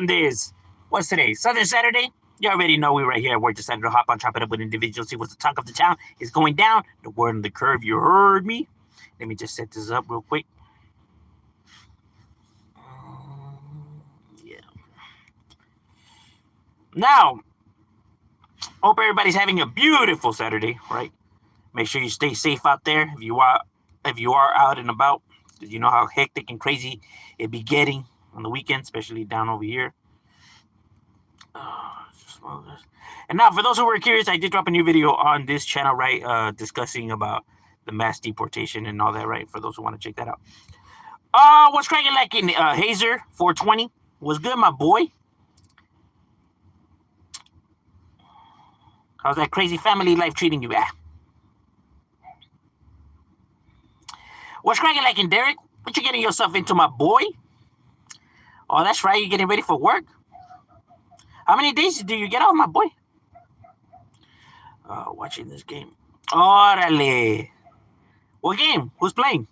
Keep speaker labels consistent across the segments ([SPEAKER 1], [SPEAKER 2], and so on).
[SPEAKER 1] This. What's today? Southern Saturday? You already know we right here at work. Decided to hop on, chop it up with individuals. See what's the talk of the town is going down. The word on the curve. You heard me. Let me just set this up real quick. Yeah. Now, hope everybody's having a beautiful Saturday, right? Make sure you stay safe out there if you are out and about. You know how hectic and crazy it be getting on the weekend, especially down over here. And now, for those who were curious, I did drop a new video on this channel, right, discussing about the mass deportation and all that, right? For those who want to check that out. What's cracking like in Hazer 420? Was good, my boy. How's that crazy family life treating you? What's cracking like in Derek? What you getting yourself into, my boy? Oh, that's right. You getting ready for work? How many days do you get off, my boy? Watching this game. Orale. What game? Who's playing?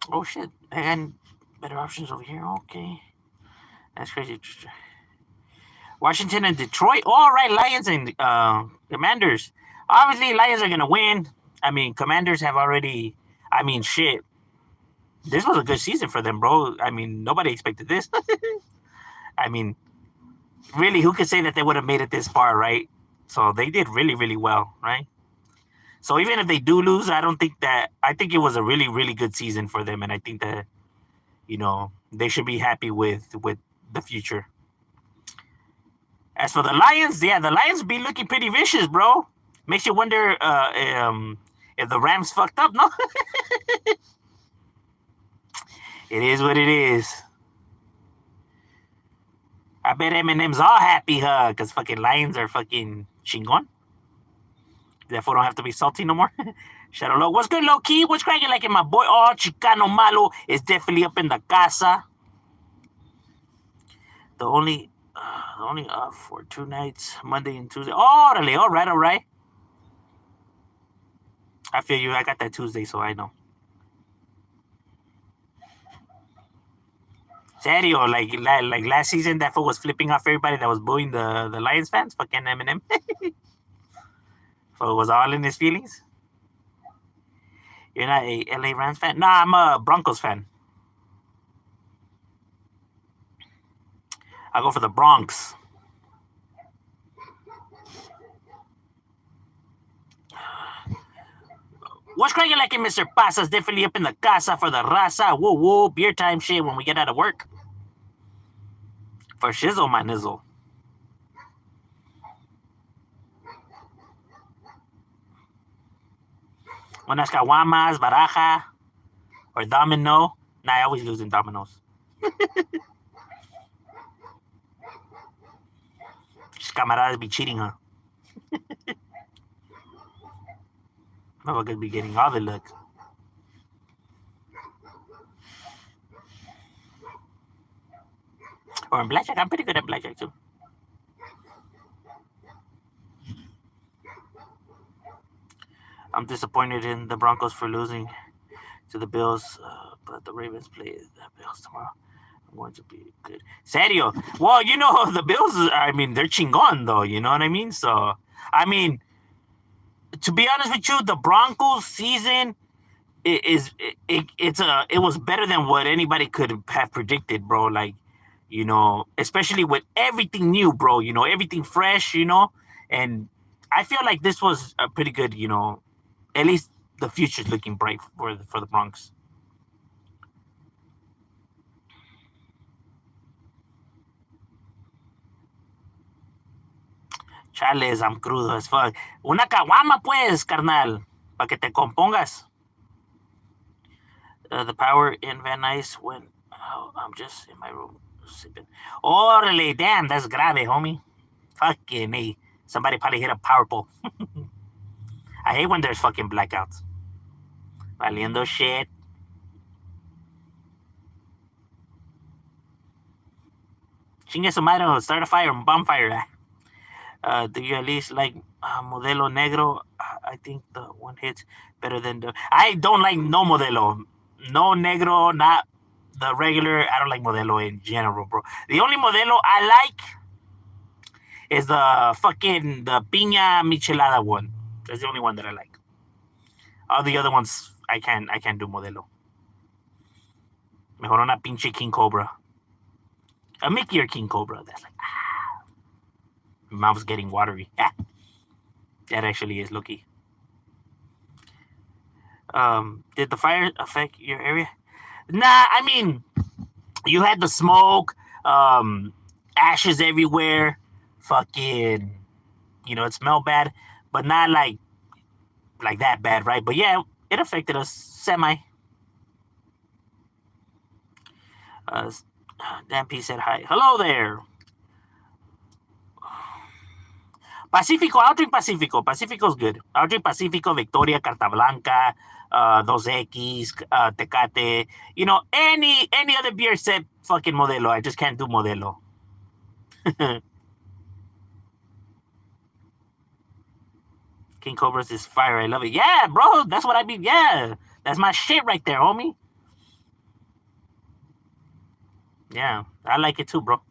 [SPEAKER 1] Oh shit! And better options over here. Okay, that's crazy. Washington and Detroit. All right, Lions and Commanders. Obviously, Lions are gonna win. I mean, Commanders have already. I mean, shit. This was a good season for them, bro. I mean, nobody expected this. I mean, really, who could say that they would have made it this far, right? So they did really, really well, right? So even if they do lose, I don't think that. I think it was a really, really good season for them, and I think that they should be happy with the future. As for the Lions, yeah, the Lions be looking pretty vicious, bro. Makes you wonder if the Rams fucked up. No, it is what it is. I bet Eminem's all happy, huh? Because fucking Lions are fucking chingon. Therefore, don't have to be salty no more. Shadow Low. What's good, low key? What's cracking like in my boy? Oh, Chicano Malo is definitely up in the casa. The only off for 2 nights, Monday and Tuesday. Oh, really? All right, all right. I feel you. I got that Tuesday, so I know. Serio, like last season, that fool was flipping off everybody that was booing the Lions fans. Fucking Eminem. So it was all in his feelings. You're not a LA Rams fan? Nah, I'm a Broncos fan. I go for the Bronx. What's cracking like in Mr. Pasa's definitely up in the casa for the raza. Woo woo, beer time shit when we get out of work. For shizzle, my nizzle. Unas caguamas, baraja, or domino. Nah, I always lose in dominoes. Just camaradas be cheating, huh? Motherfuckers be getting all the luck. Or in blackjack, I'm pretty good at blackjack too. I'm disappointed in the Broncos for losing to the Bills, but the Ravens play the Bills tomorrow. I'm going to be good. Serio. Well, the Bills, I mean, they're chingon, though. You know what I mean? So, I mean, to be honest with you, the Broncos season it was better than what anybody could have predicted, bro. Like, especially with everything new, bro. Everything fresh. And I feel like this was a pretty good. At least the future's looking bright for the Bronx. Chales, I'm crudo as fuck. Una caguama, pues, carnal, para que te compongas. The power in Van Nuys went. Oh, I'm just in my room sipping. Orale, damn, that's grave, homie. Fucking me. Somebody probably hit a power pole. I hate when there's fucking blackouts. Valiendo shit. Chingue su madre, start a fire, bonfire. Do you at least like Modelo Negro? I think the one hits better than the. I don't like no Modelo, no Negro, not the regular. I don't like Modelo in general, bro. The only Modelo I like is the piña michelada one. That's the only one that I like. All the other ones I can't do Modelo. Mejor una pinche King Cobra. A Mickey or King Cobra. That's like my mouth's getting watery. That actually is Loki. Did the fire affect your area? Nah, I mean, you had the smoke, ashes everywhere, fucking, it smelled bad, but not like that bad, right? But yeah, it affected us semi. Uh, Dan P said hi. Hello there. Pacifico, I'll drink Pacifico. Pacifico's good. I'll drink Pacifico, Victoria, Carta Blanca, Dos X, Tecate. Any other beer except fucking Modelo. I just can't do Modelo. King Cobras is fire. I love it. Yeah, bro. That's what I mean. Yeah. That's my shit right there, homie. Yeah. I like it too, bro.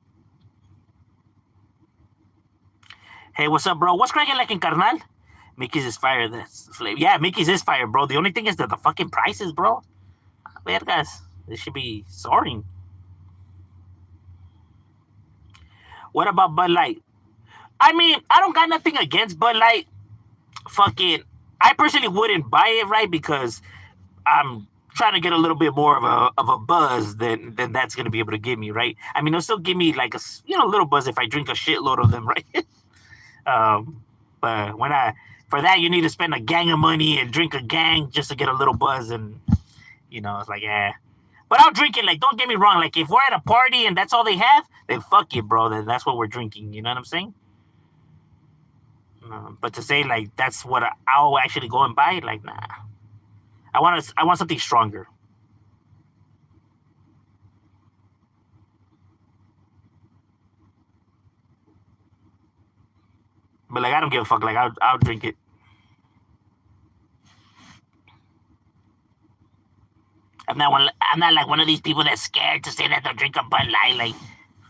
[SPEAKER 1] Hey, what's up, bro? What's cracking like in Carnal? Mickey's is fire. That's flavor. Yeah, Mickey's is fire, bro. The only thing is that the fucking prices, bro. Vergas. They should be soaring. What about Bud Light? I mean, I don't got nothing against Bud Light. Fucking, I personally wouldn't buy it, right? Because I'm trying to get a little bit more of a buzz than that's gonna be able to give me, right? I mean, it'll still give me like a little buzz if I drink a shitload of them, right? But for that you need to spend a gang of money and drink a gang just to get a little buzz, and it's like But I'll drink it. Like, don't get me wrong. Like, if we're at a party and that's all they have, then fuck it, bro. Then that's what we're drinking. You know what I'm saying? But to say like that's what I'll actually go and buy, like, nah. I want something stronger. But like, I don't give a fuck. Like, I'll drink it. I'm not like one of these people that's scared to say that they'll drink a Bud Light. Like,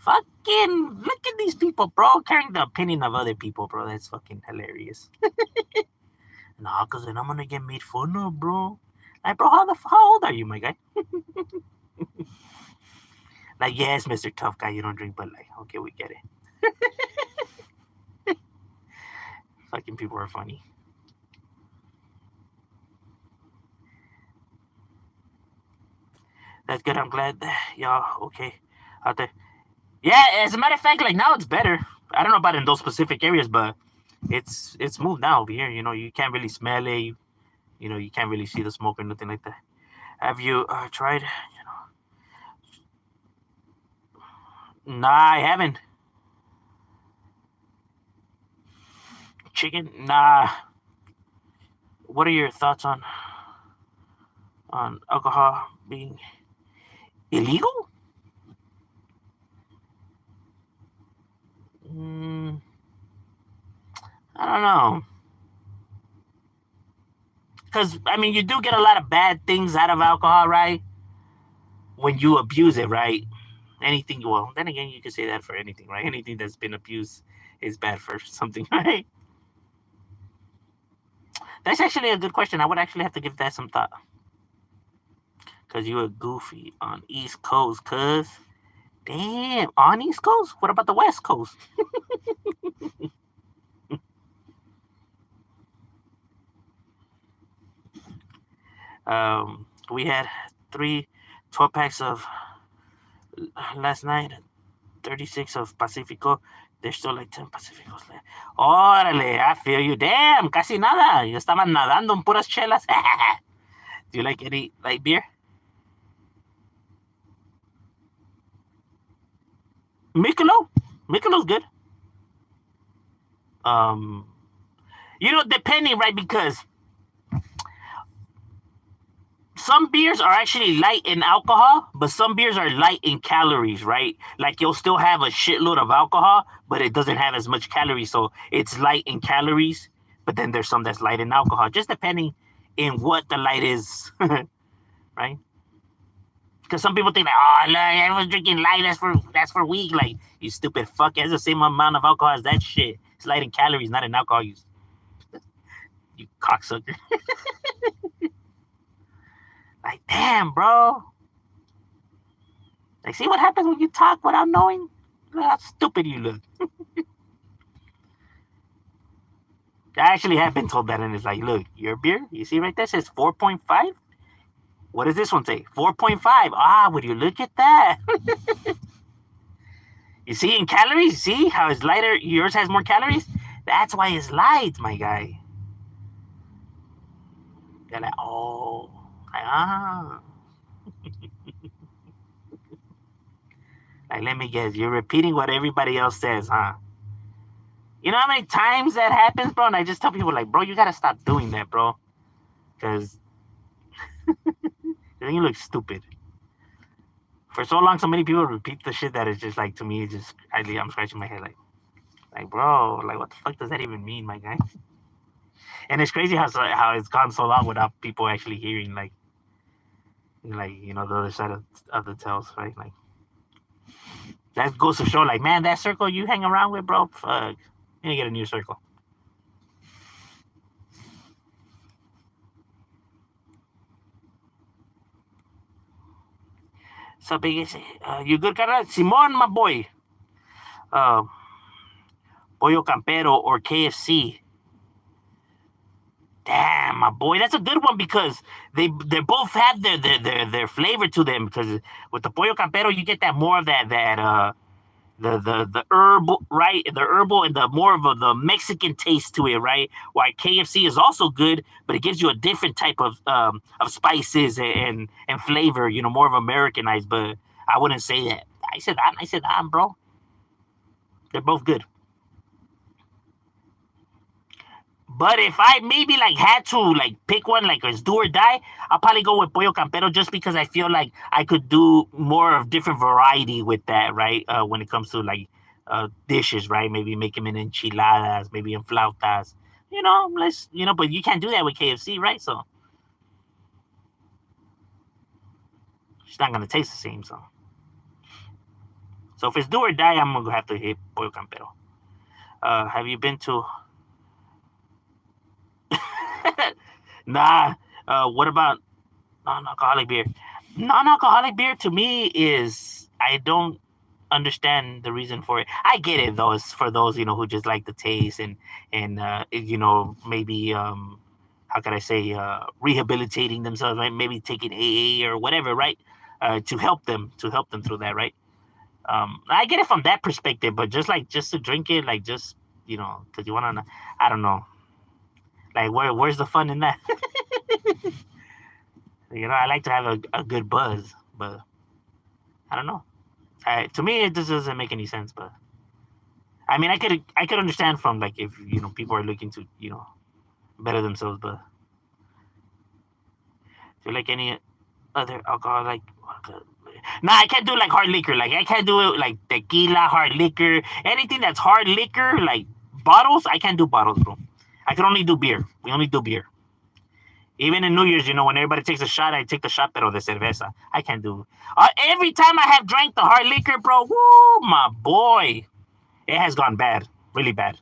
[SPEAKER 1] fucking look at these people, bro, carrying the opinion of other people, bro. That's fucking hilarious. Nah, cause then I'm gonna get made fun of, bro. Like, bro, how old are you, my guy? Like, yes, Mr. Tough Guy, you don't drink Bud Light. Okay, we get it. Fucking people are funny. That's good. I'm glad y'all okay out there. Yeah, as a matter of fact, like now it's better. I don't know about in those specific areas, but it's moved now over here. You can't really smell it. You can't really see the smoke or nothing like that. Have you tried? Nah, I haven't. Chicken? Nah. What are your thoughts on alcohol being illegal? I don't know. Because, I mean, you do get a lot of bad things out of alcohol, right? When you abuse it, right? Anything, well, then again, you can say that for anything, right? Anything that's been abused is bad for something, right? That's actually a good question. I would actually have to give that some thought. Because you were goofy on East Coast, cuz. Damn, on East Coast? What about the West Coast? We had 12 packs of last night, 36 of Pacifico. There's still like 10 Pacificos left. Órale, I feel you. Damn, casi nada. Yo estaba nadando en puras chelas. Do you like any light beer? Michelob's good. Depending, right? Because some beers are actually light in alcohol, but some beers are light in calories, right? Like you'll still have a shitload of alcohol, but it doesn't have as much calories, so it's light in calories. But then there's some that's light in alcohol, just depending in what the light is, right? Because some people think like, oh, look, everyone's drinking light. That's for weak. Like you stupid fuck. It has the same amount of alcohol as that shit. It's light in calories, not in alcohol. You cocksucker. Like damn, bro. Like see what happens when you talk without knowing. Look how stupid you look. I actually have been told that, and it's like, look, your beer, you see right there says 4.5. What does this one say? 4.5. Ah, would you look at that? You see in calories? See how it's lighter? Yours has more calories? That's why it's light, my guy. They're like, oh, ah. Like, let me guess. You're repeating what everybody else says, huh? You know how many times that happens, bro? And I just tell people, like, bro, you got to stop doing that, bro. Because then you look stupid. For so long, so many people repeat the shit that it's just like, to me, it's just, I'm scratching my head like, bro, like, what the fuck does that even mean, my guy? And it's crazy how it's gone so long without people actually hearing, like you know, the other side of the tales, right? Like, that goes to show, like, man, that circle you hang around with, bro, fuck, you need to get a new circle. So big, you good, Carla? Simon, my boy. Uh, Pollo Campero or KFC. Damn, my boy, that's a good one because they both have their flavor to them. Because with the Pollo Campero, you get that more of that the herbal, right? The herbal and the more of the Mexican taste to it, right? While KFC is also good, but it gives you a different type of spices and flavor. You know, more of Americanized. But I wouldn't say that. I said, bro. They're both good. But if I maybe like had to like pick one, like it's do or die, I'll probably go with Pollo Campero just because I feel like I could do more of different variety with that, right? When it comes to like dishes, right? Maybe make them in enchiladas, maybe in flautas. But you can't do that with KFC, right? So it's not gonna taste the same. So if it's do or die, I'm gonna have to hit Pollo Campero. Have you been to? Nah. What about non-alcoholic beer? Non-alcoholic beer to me is I don't understand the reason for it. I get it though. It's for those who just like the taste and maybe how could I say rehabilitating themselves, right? Maybe taking AA or whatever, right? To help them through that, right? I get it from that perspective, but just to drink it, like just because you want to, I don't know. Like where's the fun in that? I like to have a good buzz, but I don't know. To me, it just doesn't make any sense. But I mean, I could understand from like if people are looking to better themselves, but do you like any other alcohol like? Nah, I can't do like hard liquor. Like I can't do it like tequila, hard liquor, anything that's hard liquor, like bottles. I can't do bottles, bro. I can only do beer. We only do beer. Even in New Year's, when everybody takes a shot, I take the shot, pero de cerveza. I can't do. Every time I have drank the hard liquor, bro, woo, my boy, it has gone bad, really bad.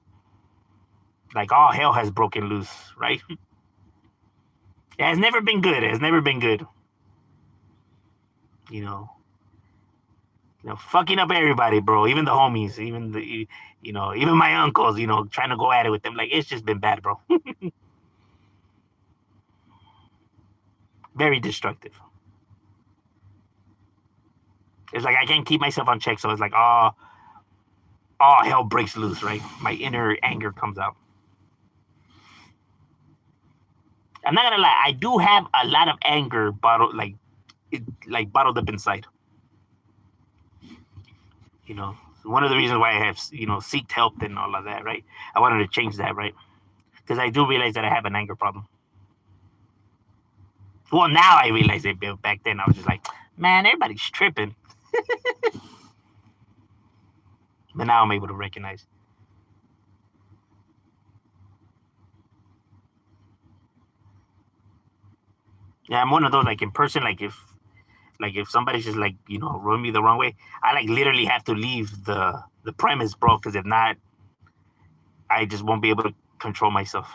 [SPEAKER 1] Like all hell has broken loose, right? It has never been good. It has never been good. Fucking up everybody, bro. Even the homies, even my uncles, trying to go at it with them. Like it's just been bad, bro. Very destructive. It's like I can't keep myself on check, so it's like all hell breaks loose, right? My inner anger comes out. I'm not gonna lie, I do have a lot of anger bottled bottled up inside. One of the reasons why I have seeked help and all of that, right? I wanted to change that, right? Because I do realize that I have an anger problem. Well, now I realize it, but back then I was just like, man, everybody's tripping. But now I'm able to recognize. Yeah, I'm one of those like in person, like if somebody's just like rubbing me the wrong way, I like literally have to leave the premise, bro. Because if not, I just won't be able to control myself.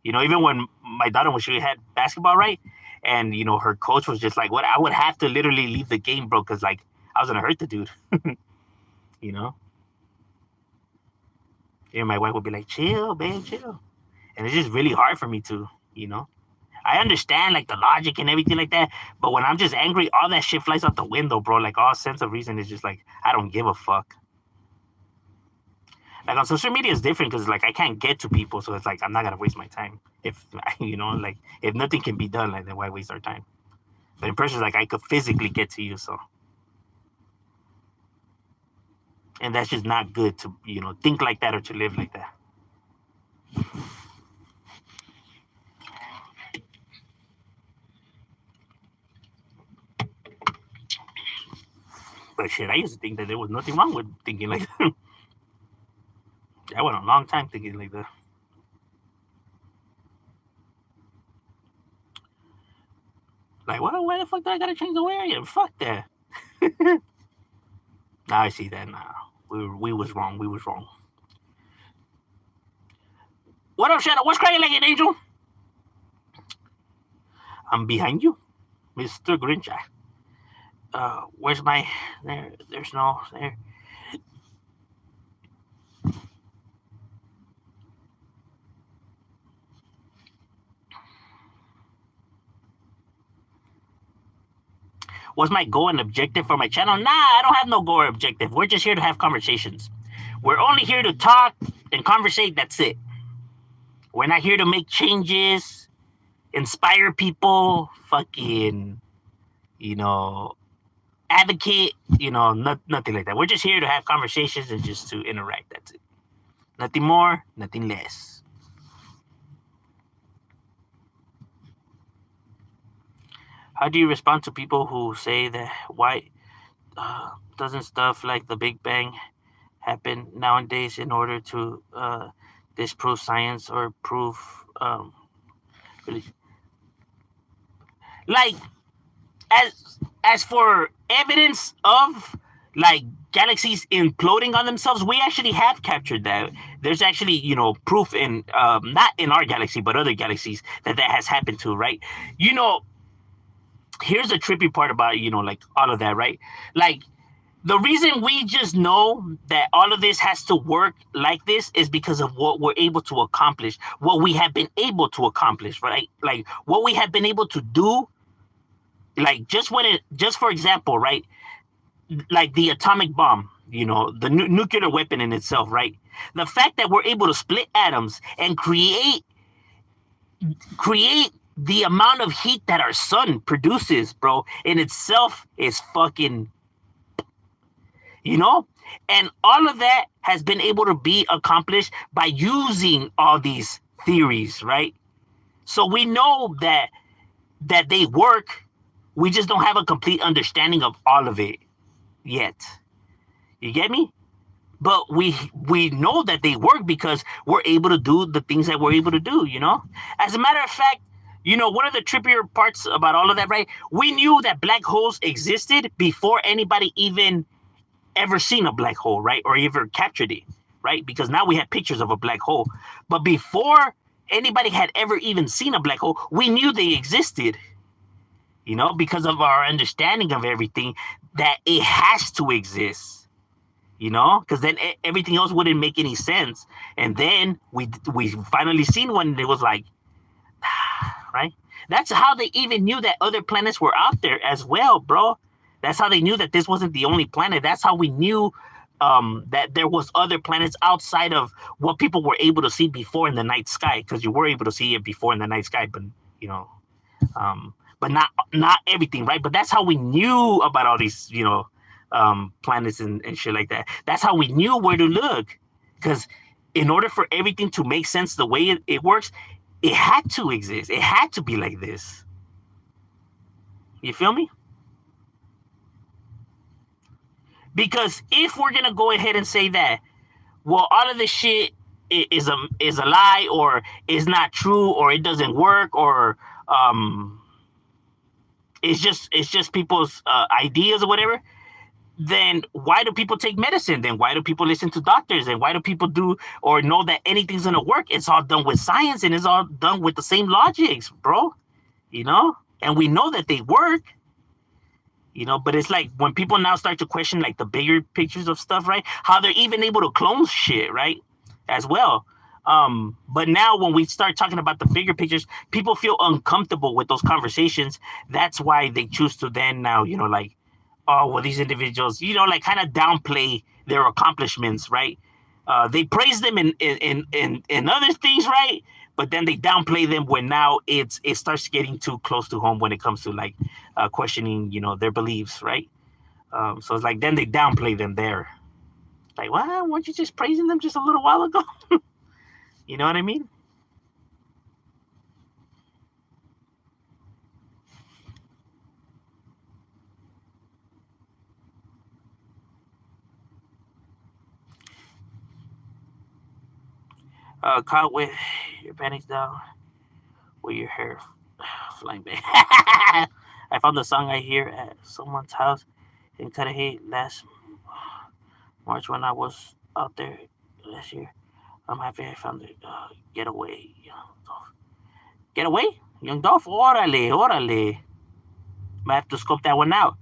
[SPEAKER 1] Even when my daughter, when she had basketball, right, and her coach was just like, "What?" I would have to literally leave the game, bro, because like I was gonna hurt the dude. you know. And my wife would be like, "Chill, babe, chill," and it's just really hard for me to, you know. I understand like the logic and everything like that, but when I'm just angry, all that shit flies out the window, bro. Like all sense of reason is just like I don't give a fuck. Like on social media is different because like I can't get to people, so it's like I'm not gonna waste my time. If like if nothing can be done, like then why waste our time? But in person, like I could physically get to you, so and that's just not good to think like that or to live like that. But shit, I used to think that there was nothing wrong with thinking like that. I went a long time thinking like that. Like, why the fuck do I gotta change the way I am? Fuck that. Now I see that now. We was wrong. We was wrong. What up, Shadow? What's cracking like an angel? I'm behind you, Mr. Grinch. Where's my there? There's no there. What's my goal and objective for my channel? Nah, I don't have no goal or objective. We're just here to have conversations. We're only here to talk and conversate. That's it. We're not here to make changes, inspire people, fucking, advocate, nothing like that. We're just here to have conversations and just to interact. That's it. Nothing more, nothing less. How do you respond to people who say that why doesn't stuff like the Big Bang happen nowadays in order to disprove science or prove really? Like as for evidence of like galaxies imploding on themselves, we actually have captured that. There's actually proof in not in our galaxy but other galaxies that has happened to, right? Here's the trippy part about like all of that, right? Like the reason we just know that all of this has to work like this is because of what we're able to accomplish, what we have been able to accomplish, right? Like what we have been able to do. Like just for example, right? Like the atomic bomb, the nuclear weapon in itself, right? The fact that we're able to split atoms and create the amount of heat that our sun produces, bro, in itself is fucking, and all of that has been able to be accomplished by using all these theories, right? So we know that they work. We just don't have a complete understanding of all of it yet. You get me? But we know that they work because we're able to do the things that we're able to do, As a matter of fact, one of the trippier parts about all of that, right? We knew that black holes existed before anybody even ever seen a black hole, right? Or ever captured it, right? Because now we have pictures of a black hole. But before anybody had ever even seen a black hole, we knew they existed, because of our understanding of everything, that it has to exist, because then everything else wouldn't make any sense. And then we finally seen one, and it was like, right? That's how they even knew that other planets were out there as well, bro. That's how they knew that this wasn't the only planet. That's how we knew that there was other planets outside of what people were able to see before in the night sky, because you were able to see it before in the night sky, but but not everything, right? But that's how we knew about all these planets and shit like that. That's how we knew where to look, because in order for everything to make sense the way it works, It had to exist. It had to be like this. You feel me? Because if we're gonna go ahead and say that, well, all of this shit is a lie, or is not true, or it doesn't work, or um, it's just people's ideas or whatever, then why do people take medicine? Then why do people listen to doctors? And why do people do or know that anything's gonna work? It's all done with science, and it's all done with the same logics, bro. You know, and we know that they work. But it's like when people now start to question like the bigger pictures of stuff, right? How they're even able to clone shit, right? As well. But now when we start talking about the bigger pictures, people feel uncomfortable with those conversations. That's why they choose to then now, like, oh, well, these individuals, like kind of downplay their accomplishments, right? They praise them in other things, right? But then they downplay them when now it starts getting too close to home when it comes to like questioning, their beliefs, right? So it's like then they downplay them there. Like, well, weren't you just praising them just a little while ago? You know what I mean? Caught with your panties down, with your hair flying back. I found the song I hear at someone's house in Cudahy last March when I was out there last year. I'm happy I found it. Getaway, Young Dolph. Getaway? Young Dolph? Órale, órale. Might have to scope that one out.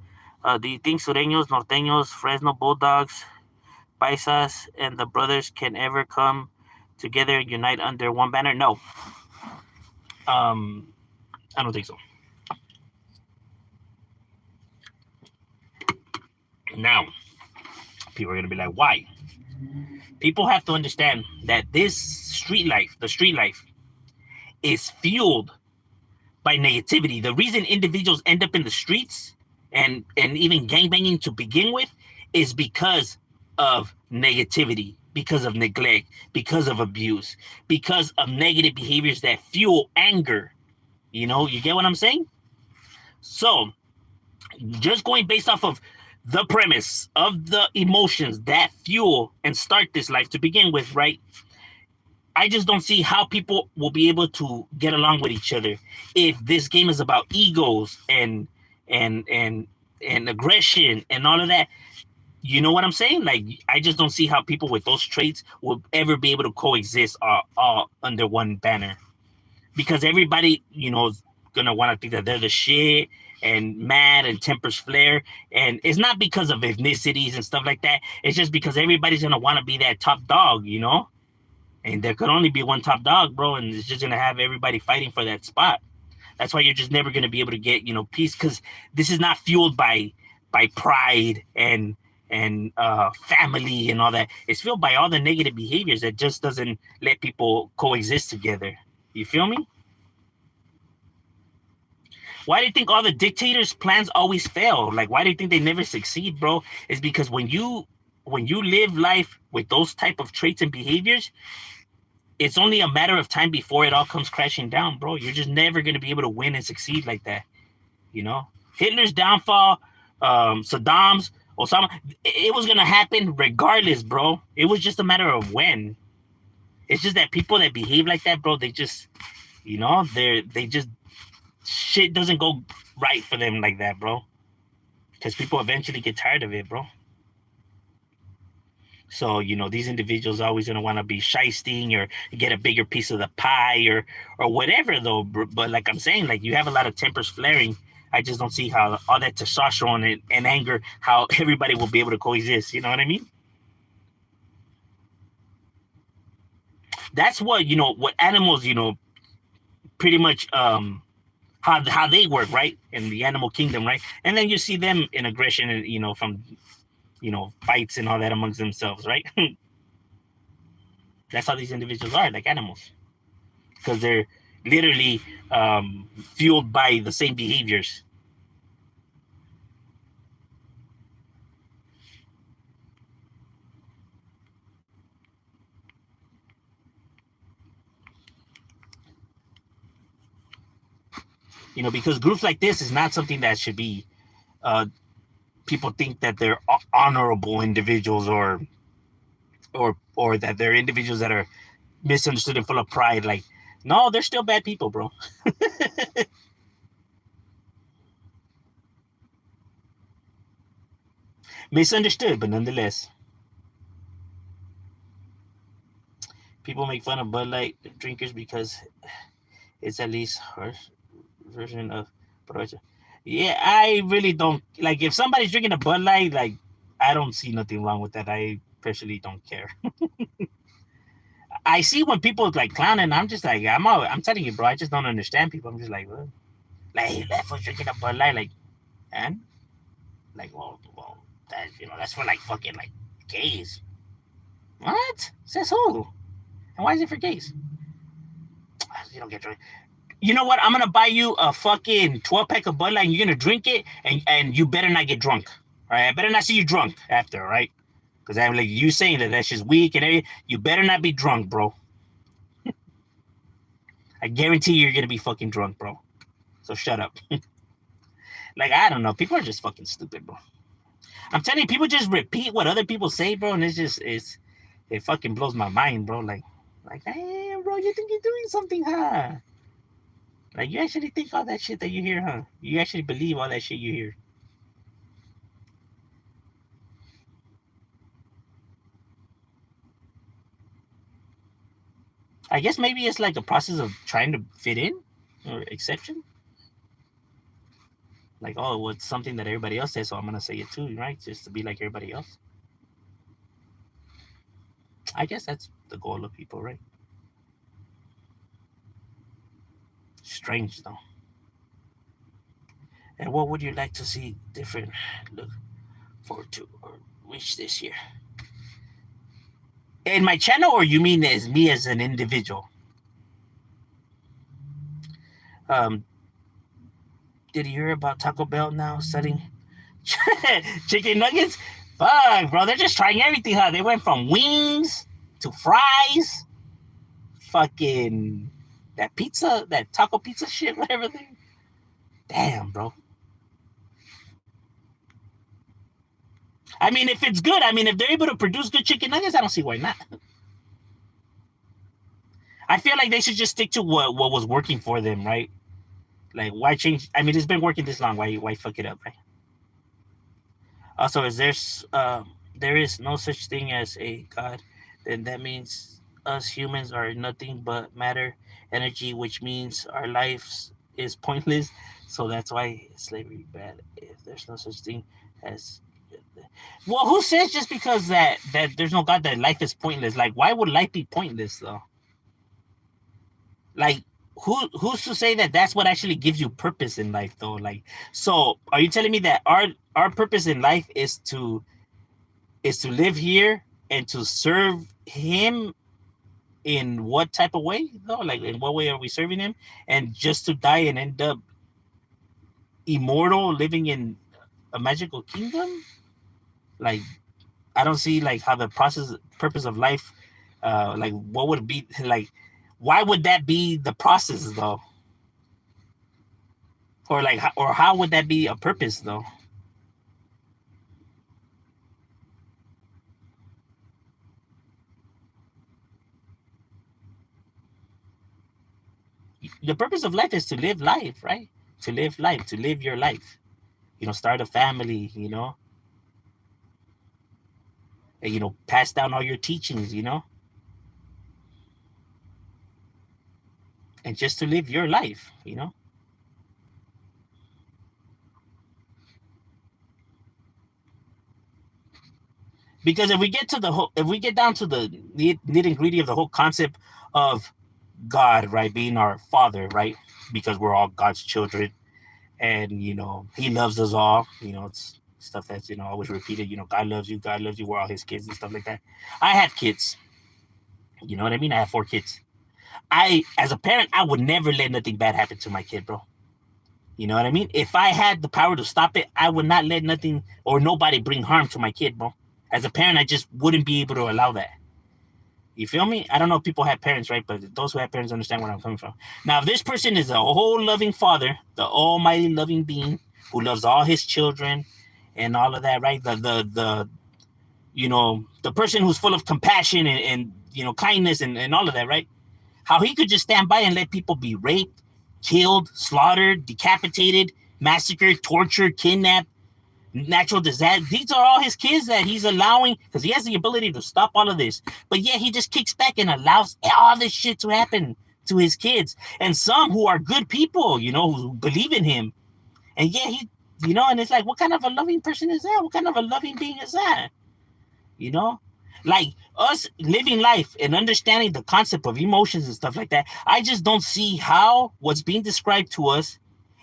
[SPEAKER 1] Do you think Sureños, Norteños, Fresno Bulldogs, Paisas, and the brothers can ever come together and unite under one banner? No. I don't think so. Now, people are going to be like, why? People have to understand that this street life, the street life, is fueled by negativity. The reason individuals end up in the streets and even gangbanging to begin with is because of negativity, because of neglect, because of abuse, because of negative behaviors that fuel anger. You get what I'm saying? So, just going based off of the premise of the emotions that fuel and start this life to begin with, right? I just don't see how people will be able to get along with each other if this game is about egos and and aggression and all of that. You know what I'm saying? Like, I just don't see how people with those traits will ever be able to coexist all under one banner, because everybody, is gonna want to think that they're the shit, and mad and tempers flare, and it's not because of ethnicities and stuff like that. It's just because everybody's gonna want to be that top dog. And there could only be one top dog, bro, and it's just gonna have everybody fighting for that spot. That's why you're just never gonna be able to get, peace, because this is not fueled by pride and family and all that. It's fueled by all the negative behaviors that just doesn't let people coexist together. You feel me? Why do you think all the dictators' plans always fail? Like, why do you think they never succeed, bro? It's because when you live life with those type of traits and behaviors, it's only a matter of time before it all comes crashing down, bro. You're just never going to be able to win and succeed like that. Hitler's downfall, Saddam's, Osama, it was going to happen regardless, bro. It was just a matter of when. It's just that people that behave like that, bro, they just, they just, shit doesn't go right for them like that, bro. Because people eventually get tired of it, bro. So, these individuals are always going to want to be shysting or get a bigger piece of the pie or whatever, though. But like I'm saying, like, you have a lot of tempers flaring. I just don't see how all that testosterone and anger, how everybody will be able to coexist. You know what I mean? That's what animals, pretty much how they work, right? In the animal kingdom, right? And then you see them in aggression and, from, fights and all that amongst themselves, right? That's how these individuals are, like animals, because they're literally fueled by the same behaviors. Because groups like this is not something that should be. People think that they're honorable individuals, or that they're individuals that are misunderstood and full of pride. Like, no, they're still bad people, bro. Misunderstood, but nonetheless. People make fun of Bud Light drinkers because it's at least harsh version of Procha. Yeah, I really don't like if somebody's drinking a Bud Light. Like, I don't see nothing wrong with that. I personally don't care. I see when people like clowning. I'm just like, I'm telling you, bro. I just don't understand people. I'm just like, what? Like, hey, that was drinking a Bud Light, like, and like, well, that that's for like fucking like gays. What? Says who? And why is it for gays? You don't get drunk. You know what? I'm gonna buy you a fucking 12-pack of Bud Light, and you're gonna drink it, and you better not get drunk. All right? I better not see you drunk after, all right? Because I'm like you saying that shit's weak and everything. You better not be drunk, bro. I guarantee you're gonna be fucking drunk, bro. So shut up. Like, I don't know. People are just fucking stupid, bro. I'm telling you, people just repeat what other people say, bro, and it fucking blows my mind, bro. Like, damn, bro, you think you're doing something, huh? Like, you actually think all that shit that you hear, huh? You actually believe all that shit you hear. I guess maybe it's like a process of trying to fit in or exception. Like, oh, well, it's something that everybody else says, so I'm gonna say it too, right? Just to be like everybody else. I guess that's the goal of people, right? Strange though. And what would you like to see different look forward to or reach this year? In my channel, or you mean as me as an individual? Um, did you hear about Taco Bell now selling chicken nuggets? Fuck, bro, they're just trying everything, huh? They went from wings to fries, fucking that pizza, that taco pizza shit, whatever thing. Damn, bro. I mean, if it's good, I mean, if they're able to produce good chicken nuggets, I don't see why not. I feel like they should just stick to what was working for them, right? Like, why change? I mean, it's been working this long. Why fuck it up, right? Also, there is no such thing as a god, then that means us humans are nothing but matter, energy, which means our lives is pointless. So that's why slavery bad. If there's no such thing as, well, who says just because that there's no God that life is pointless? Like, why would life be pointless though? Like, who's to say that that's what actually gives you purpose in life though? Like, so are you telling me that our purpose in life is to live here and to serve him in what type of way though? Like, in what way are we serving him? And just to die and end up immortal, living in a magical kingdom? Like, I don't see like how the purpose of life, like, what would it be like? Why would that be the process though? Or like, or how would that be a purpose though? The purpose of life is to live life, right? To live life, to live your life. Start a family. And, pass down all your teachings. And just to live your life. Because if we get down to the nitty gritty of the whole concept of God, right, being our father, right, because we're all God's children, and He loves us all. It's stuff that's always repeated. God loves you, God loves you. We're all His kids and stuff like that. I have kids. You know what I mean? I have 4 kids. As a parent, I would never let nothing bad happen to my kid, bro. You know what I mean? If I had the power to stop it, I would not let nothing or nobody bring harm to my kid, bro. As a parent, I just wouldn't be able to allow that. You feel me? I don't know if people have parents, right? But those who have parents understand where I'm coming from. Now, if this person is a whole loving father, the almighty loving being who loves all his children and all of that, right? The the person who's full of compassion and kindness and all of that, right? How he could just stand by and let people be raped, killed, slaughtered, decapitated, massacred, tortured, kidnapped, natural disaster. These are all his kids that he's allowing because he has the ability to stop all of this. But yet he just kicks back and allows all this shit to happen to his kids. And some who are good people, who believe in him. And yet and it's like, what kind of a loving person is that? What kind of a loving being is that? Like us living life and understanding the concept of emotions and stuff like that. I just don't see how what's being described to us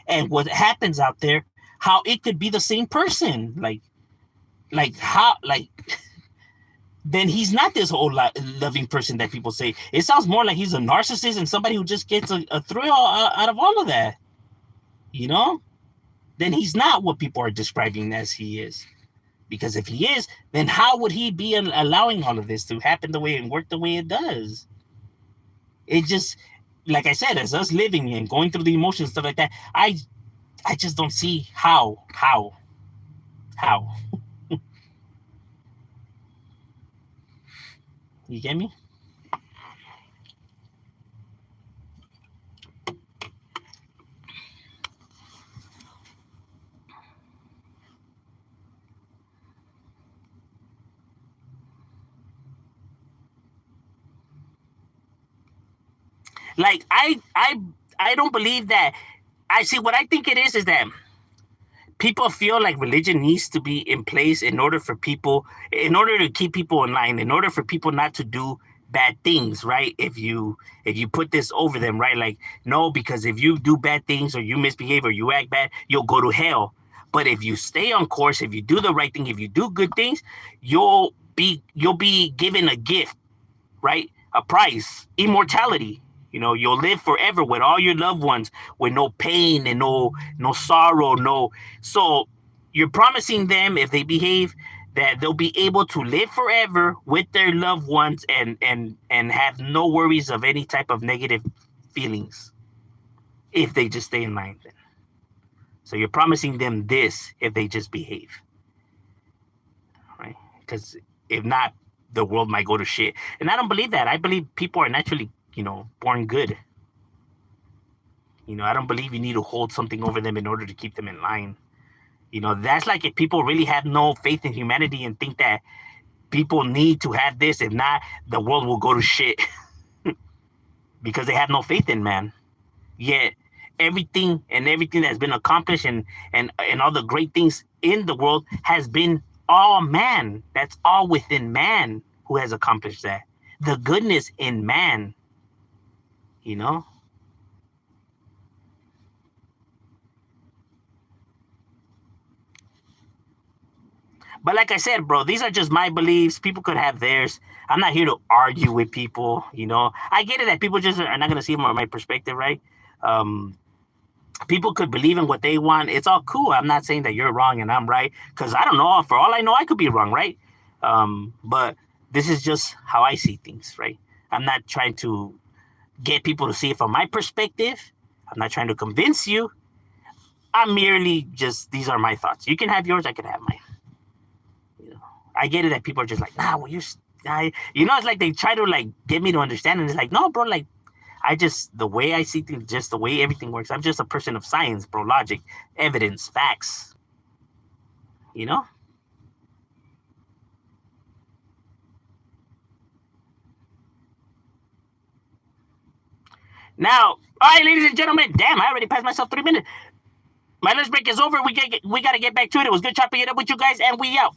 [SPEAKER 1] and what happens out there, how it could be the same person. Then he's not this whole loving person that people say. It sounds more like he's a narcissist and somebody who just gets a thrill out of all of that. Then he's not what people are describing as he is. Because if he is, then how would he be allowing all of this to happen the way and work the way it does? It just, like I said, as us living and going through the emotions and stuff like that, I just don't see how. You get me? Like I don't believe that. I see what I think it is that people feel like religion needs to be in place in order to keep people in line, in order for people not to do bad things, right? If you put this over them, right? Like, no, because if you do bad things or you misbehave or you act bad, you'll go to hell. But if you stay on course, if you do the right thing, if you do good things, you'll be given a gift, right? A prize, immortality. You'll live forever with all your loved ones, with no pain and no sorrow, no. So you're promising them, if they behave, that they'll be able to live forever with their loved ones and have no worries of any type of negative feelings if they just stay in line. So you're promising them this if they just behave, right? Because if not, the world might go to shit. And I don't believe that. I believe people are naturally born good. I don't believe you need to hold something over them in order to keep them in line. That's like if people really have no faith in humanity and think that people need to have this. If not, the world will go to shit because they have no faith in man. Yet everything that's been accomplished and all the great things in the world has been all man. That's all within man who has accomplished that. The goodness in man. But like I said, bro, these are just my beliefs. People could have theirs. I'm not here to argue with people. I get it that people just are not going to see my perspective, right? People could believe in what they want. It's all cool. I'm not saying that you're wrong and I'm right, because I don't know. For all I know, I could be wrong, right? But this is just how I see things, right? I'm not trying to get people to see it from my perspective. I'm not trying to convince you. I'm merely just, these are my thoughts. You can have yours, I can have mine. I get it that people are just like, nah, well, it's like they try to like get me to understand, and it's like, no, bro, like, the way I see things, just the way everything works, I'm just a person of science, bro, logic, evidence, facts, Now, all right, ladies and gentlemen, damn, I already passed myself 3 minutes. My lunch break is over. We got to get back to it. It was good chopping it up with you guys, and we out.